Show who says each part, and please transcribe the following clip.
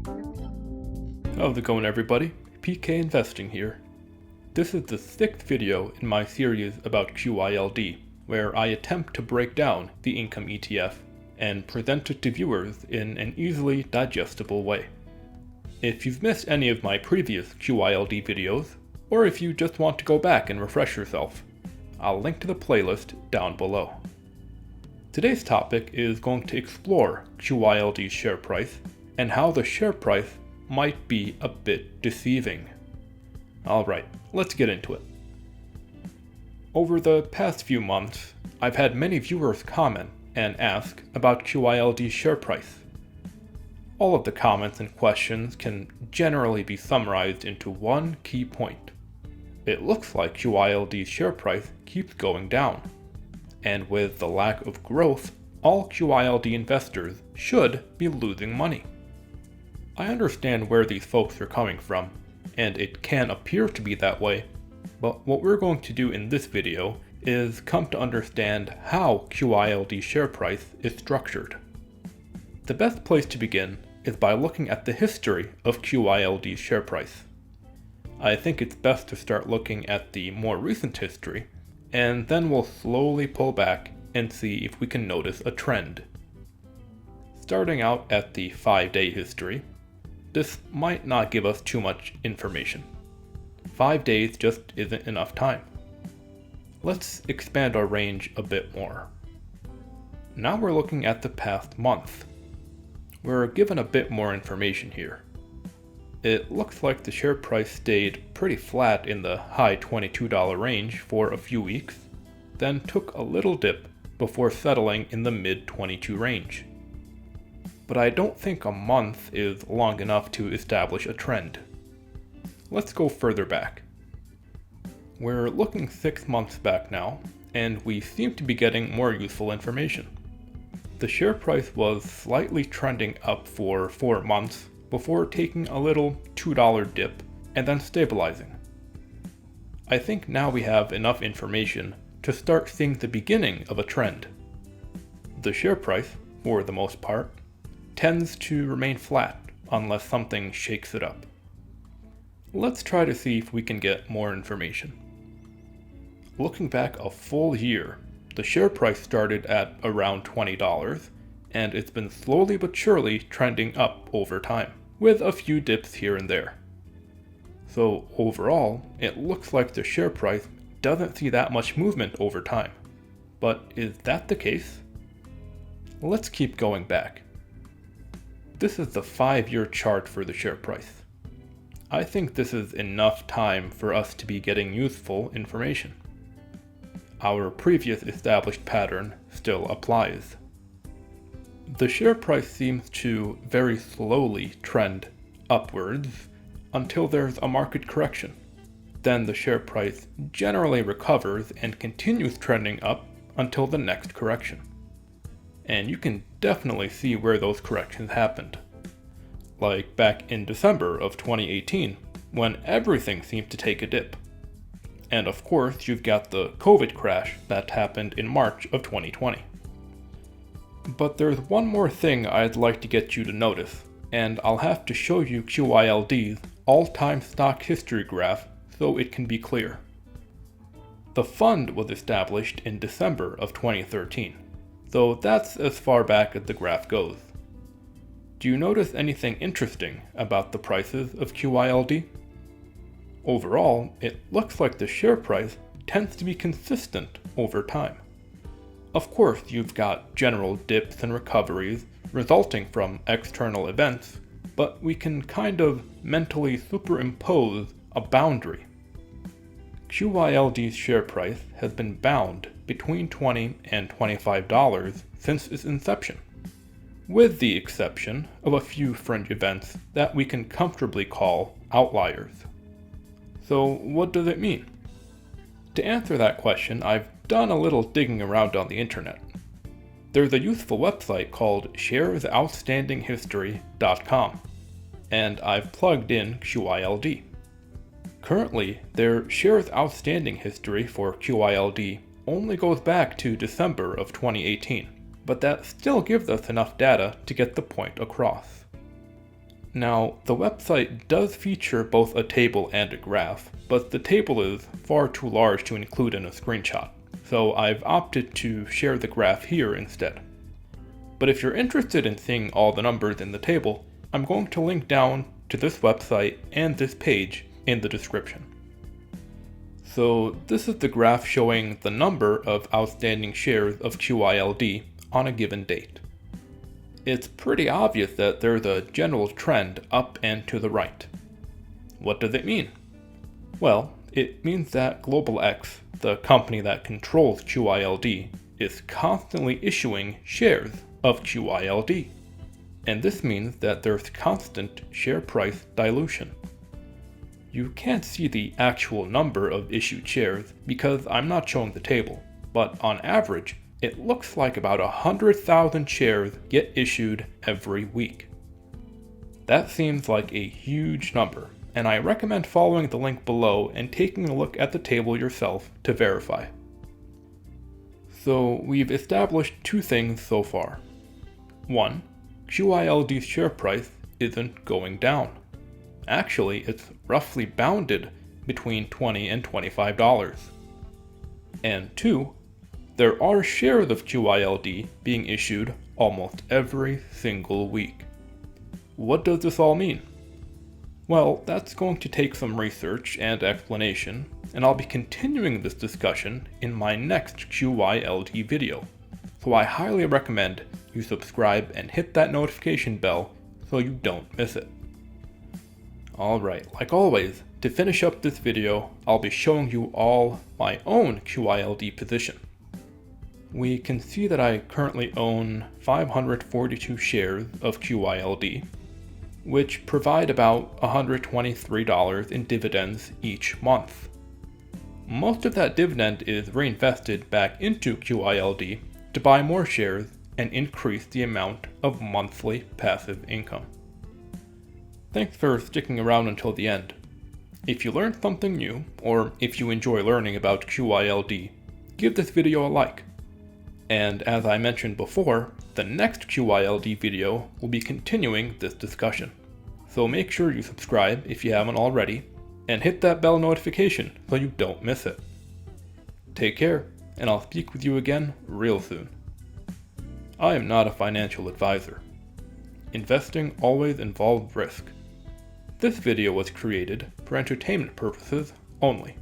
Speaker 1: How's it going, everybody? PK Investing here. This is the 6th video in my series about QYLD, where I attempt to break down the income ETF and present it to viewers in an easily digestible way. If you've missed any of my previous QYLD videos, or if you just want to go back and refresh yourself, I'll link to the playlist down below. Today's topic is going to explore QYLD's share price and how the share price might be a bit deceiving. Alright, let's get into it. Over the past few months, I've had many viewers comment and ask about QYLD's share price. All of the comments and questions can generally be summarized into one key point. It looks like QYLD's share price keeps going down, and with the lack of growth, all QYLD investors should be losing money. I understand where these folks are coming from, and it can appear to be that way, but what we're going to do in this video is come to understand how QYLD's share price is structured. The best place to begin is by looking at the history of QYLD's share price. I think it's best to start looking at the more recent history, and then we'll slowly pull back and see if we can notice a trend. Starting out at the 5-day history, this might not give us too much information. 5 days just isn't enough time. Let's expand our range a bit more. Now we're looking at the past month. We're given a bit more information here. It looks like the share price stayed pretty flat in the high $22 range for a few weeks, then took a little dip before settling in the mid-22 range. But I don't think a month is long enough to establish a trend. Let's go further back. We're looking 6 months back now, and we seem to be getting more useful information. The share price was slightly trending up for 4 months before taking a little $2 dip and then stabilizing. I think now we have enough information to start seeing the beginning of a trend. The share price, for the most part, tends to remain flat unless something shakes it up. Let's try to see if we can get more information. Looking back a full year, the share price started at around $20, and it's been slowly but surely trending up over time, with a few dips here and there. So overall, it looks like the share price doesn't see that much movement over time. But is that the case? Let's keep going back. This is the 5-year chart for the share price. I think this is enough time for us to be getting useful information. Our previous established pattern still applies. The share price seems to very slowly trend upwards until there's a market correction. Then the share price generally recovers and continues trending up until the next correction. And you can definitely see where those corrections happened. Like back in December of 2018, when everything seemed to take a dip. And of course, you've got the COVID crash that happened in March of 2020. But there's one more thing I'd like to get you to notice, and I'll have to show you QYLD's all-time stock history graph so it can be clear. The fund was established in December of 2013. So that's as far back as the graph goes. Do you notice anything interesting about the prices of QYLD? Overall, it looks like the share price tends to be consistent over time. Of course, you've got general dips and recoveries resulting from external events, but we can kind of mentally superimpose a boundary. QYLD's share price has been bound between $20 and $25 since its inception, with the exception of a few fringe events that we can comfortably call outliers. So what does it mean? To answer that question, I've done a little digging around on the internet. There's a useful website called sharesoutstandinghistory.com, and I've plugged in QYLD. Currently, their shares outstanding history for QYLD only goes back to December of 2018, but that still gives us enough data to get the point across. Now, the website does feature both a table and a graph, but the table is far too large to include in a screenshot, so I've opted to share the graph here instead. But if you're interested in seeing all the numbers in the table, I'm going to link down to this website and this page in the description. So this is the graph showing the number of outstanding shares of QYLD on a given date. It's pretty obvious that there's a general trend up and to the right. What does it mean? Well, it means that Global X, the company that controls QYLD, is constantly issuing shares of QYLD. And this means that there's constant share price dilution. You can't see the actual number of issued shares because I'm not showing the table, but on average, it looks like about 100,000 shares get issued every week. That seems like a huge number, and I recommend following the link below and taking a look at the table yourself to verify. So we've established two things so far. One, QYLD's share price isn't going down. Actually, it's roughly bounded between $20 and $25. And two, there are shares of QYLD being issued almost every single week. What does this all mean? Well, that's going to take some research and explanation, and I'll be continuing this discussion in my next QYLD video. So I highly recommend you subscribe and hit that notification bell so you don't miss it. Alright, like always, to finish up this video, I'll be showing you all my own QYLD position. We can see that I currently own 542 shares of QYLD, which provide about $123 in dividends each month. Most of that dividend is reinvested back into QYLD to buy more shares and increase the amount of monthly passive income. Thanks for sticking around until the end. If you learned something new, or if you enjoy learning about QYLD, give this video a like. And as I mentioned before, the next QYLD video will be continuing this discussion. So make sure you subscribe if you haven't already, and hit that bell notification so you don't miss it. Take care, and I'll speak with you again real soon. I am not a financial advisor. Investing always involves risk. This video was created for entertainment purposes only.